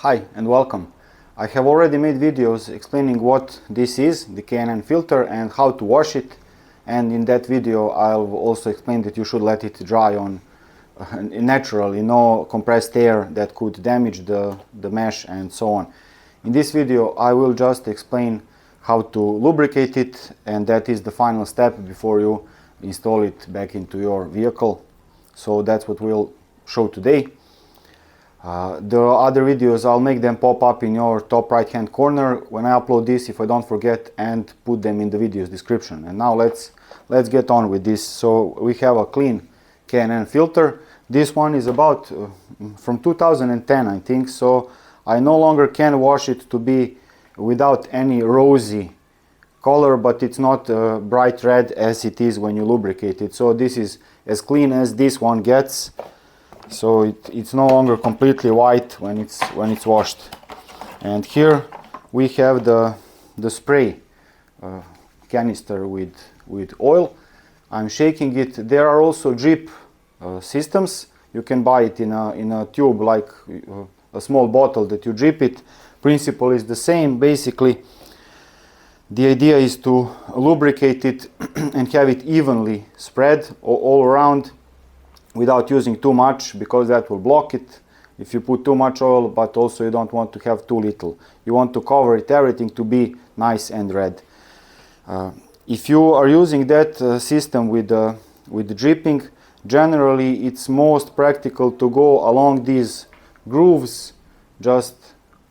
Hi and welcome. I have already made videos explaining what this is, the K&N filter, and how to wash it, and in that video I'll also explain that you should let it dry on naturally, no compressed air that could damage the mesh and so on. In this video I will just explain how to lubricate it, and that is the final step before you install it back into your vehicle. So that's what we'll show today. The other videos, I'll make them pop up in your top right hand corner when I upload this, if I don't forget, and put them in the video's description. And now let's get on with this. So we have a clean K&N filter. This one is about from 2010, I think, so I no longer can wash it to be without any rosy color, but it's not bright red as it is when you lubricate it. So this is as clean as this one gets. So it's no longer completely white when it's washed. And here we have the spray canister with oil. I'm shaking it. There are also drip systems. You can buy it in a tube, like a small bottle that you drip it. Principle is the same. Basically, the idea is to lubricate it and have it evenly spread all around, without using too much, because that will block it if you put too much oil, but also you don't want to have too little. You want to cover it, everything to be nice and red. If you are using that system with the dripping, generally it's most practical to go along these grooves, just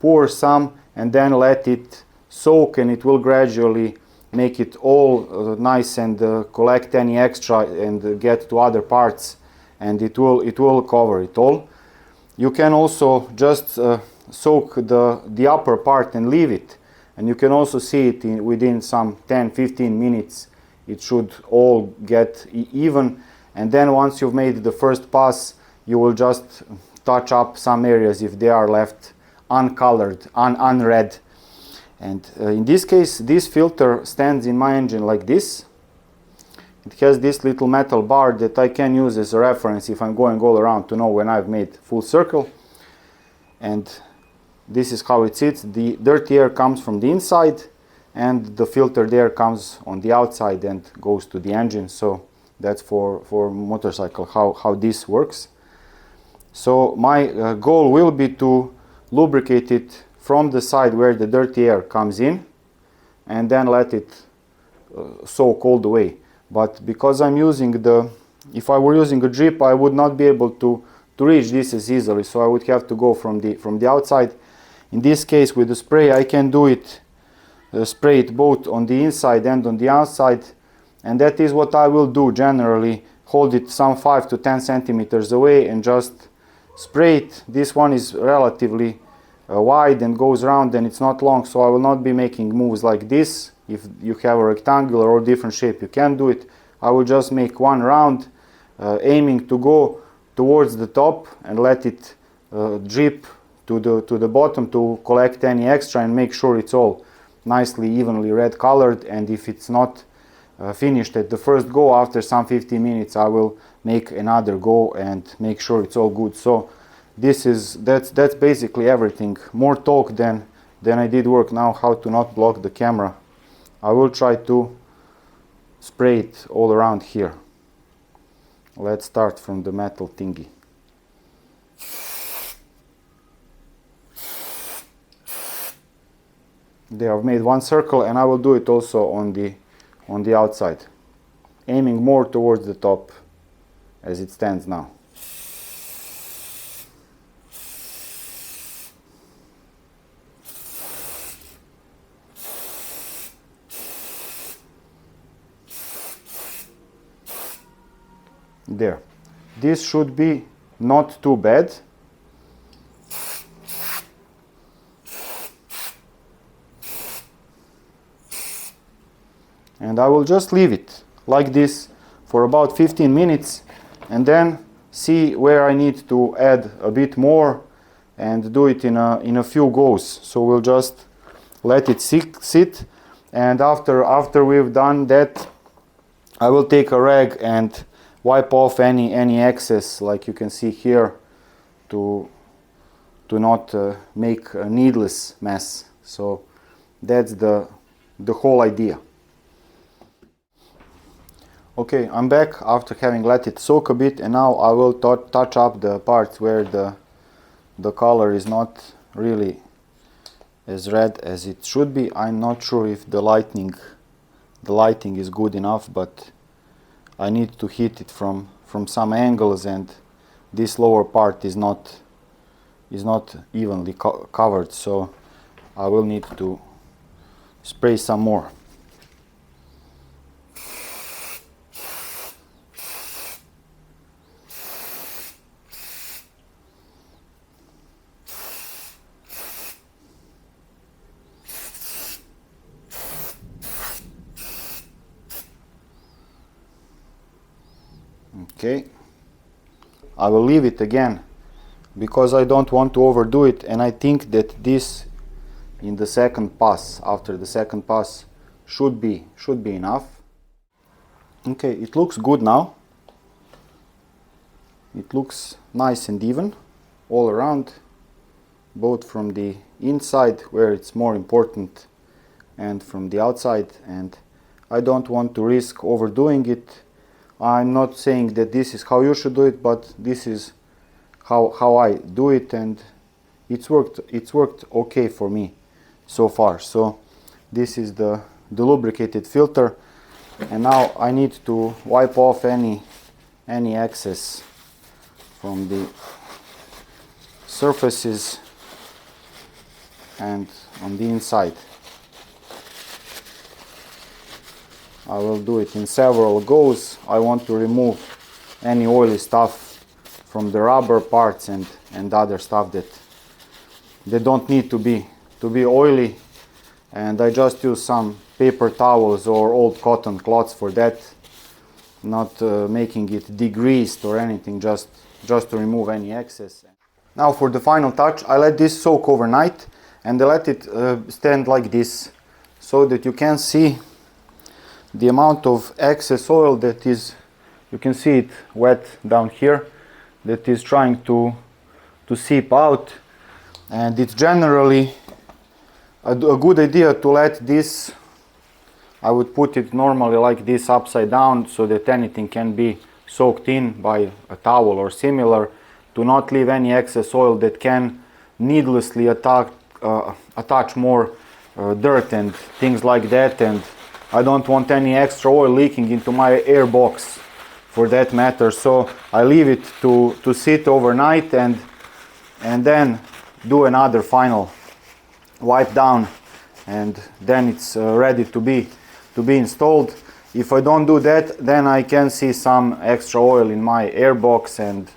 pour some and then let it soak, and it will gradually make it all nice and collect any extra and get to other parts, and it will cover it all. You can also just soak the upper part and leave it, and you can also see it within some 10-15 minutes it should all get even. And then once you've made the first pass, you will just touch up some areas if they are left uncolored, unread. And in this case, this filter stands in my engine like this. It has this little metal bar that I can use as a reference if I'm going all around to know when I've made full circle. And this is how it sits. The dirty air comes from the inside, and the filtered air comes on the outside and goes to the engine. So that's for motorcycle how this works. So my goal will be to lubricate it from the side where the dirty air comes in, and then let it soak all the way. But because I'm using if I were using a drip, I would not be able to reach this as easily, so I would have to go from the outside. In this case, with the spray, I can do it, spray it both on the inside and on the outside, and that is what I will do generally. Hold it some 5 to 10 centimeters away and just spray it. This one is relatively wide and goes around, and it's not long, so I will not be making moves like this. If you have a rectangular or different shape, you can do it. I will just make one round, aiming to go towards the top and let it drip to the bottom to collect any extra and make sure it's all nicely evenly red colored. And if it's not finished at the first go, after some 15 minutes I will make another go and make sure it's all good. So that's basically everything. More talk than I did work. Now how to not block the camera. I will try to spray it all around here. Let's start from the metal thingy. There, I've made one circle, and I will do it also on the outside, aiming more towards the top as it stands now. There. This should be not too bad. And I will just leave it like this for about 15 minutes, and then see where I need to add a bit more and do it in a few goes. So we'll just let it sit, and after we've done that, I will take a rag and wipe off any excess, like you can see here, to not make a needless mess. So that's the whole idea. Okay, I'm back after having let it soak a bit, and now I will touch up the parts where the color is not really as red as it should be. I'm not sure if the lighting is good enough, but I need to hit it from some angles, and this lower part is not evenly covered, so I will need to spray some more. Okay, I will leave it again because I don't want to overdo it, and I think that this in the second pass, after the second pass, should be enough. Okay, it looks good now. It looks nice and even all around, both from the inside, where it's more important, and from the outside, and I don't want to risk overdoing it. I'm not saying that this is how you should do it, but this is how I do it, and it's worked okay for me so far. So this is the lubricated filter, and now I need to wipe off any excess from the surfaces and on the inside. I will do it in several goes. I want to remove any oily stuff from the rubber parts and other stuff that they don't need to be oily, and I just use some paper towels or old cotton cloths for that, not making it degreased or anything, just to remove any excess. Now for the final touch, I let this soak overnight, and I let it stand like this so that you can see the amount of excess oil that is, you can see it wet down here, that is trying to seep out. And it's generally a good idea to let this, I would put it normally like this upside down, so that anything can be soaked in by a towel or similar, to not leave any excess oil that can needlessly attach more dirt and things like that. And I don't want any extra oil leaking into my air box for that matter, so I leave it to sit overnight, and then do another final wipe down, and then it's ready to be installed. If I don't do that, then I can see some extra oil in my air box, and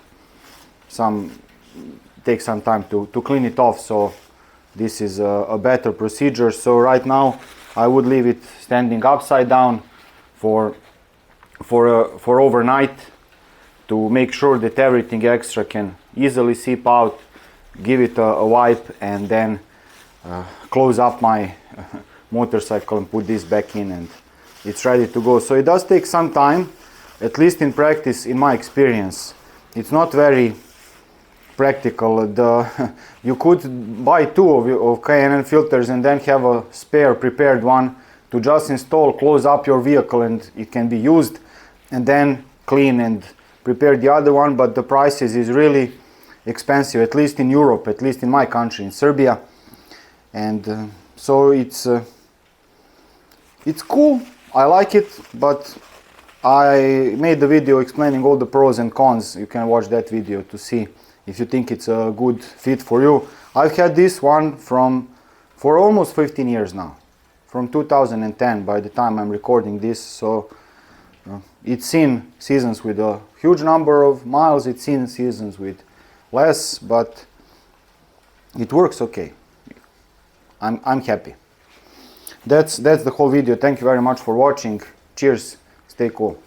take some time to clean it off. So this is a better procedure. So right now I would leave it standing upside down for overnight, to make sure that everything extra can easily seep out, give it a wipe, and then close up my motorcycle and put this back in, and it's ready to go. So it does take some time, at least in practice, in my experience. It's not very practical. You could buy two of K&N filters and then have a spare prepared one to just install, close up your vehicle, and it can be used, and then clean and prepare the other one. But the prices is really expensive, at least in Europe, at least in my country, in Serbia. And so it's cool, I like it, but I made the video explaining all the pros and cons. You can watch that video to see if you think it's a good fit for you. I've had this one for almost 15 years now, from 2010 by the time I'm recording this. So it's seen seasons with a huge number of miles, it's seen seasons with less, but it works okay. I'm happy. That's the whole video. Thank you very much for watching. Cheers, stay cool.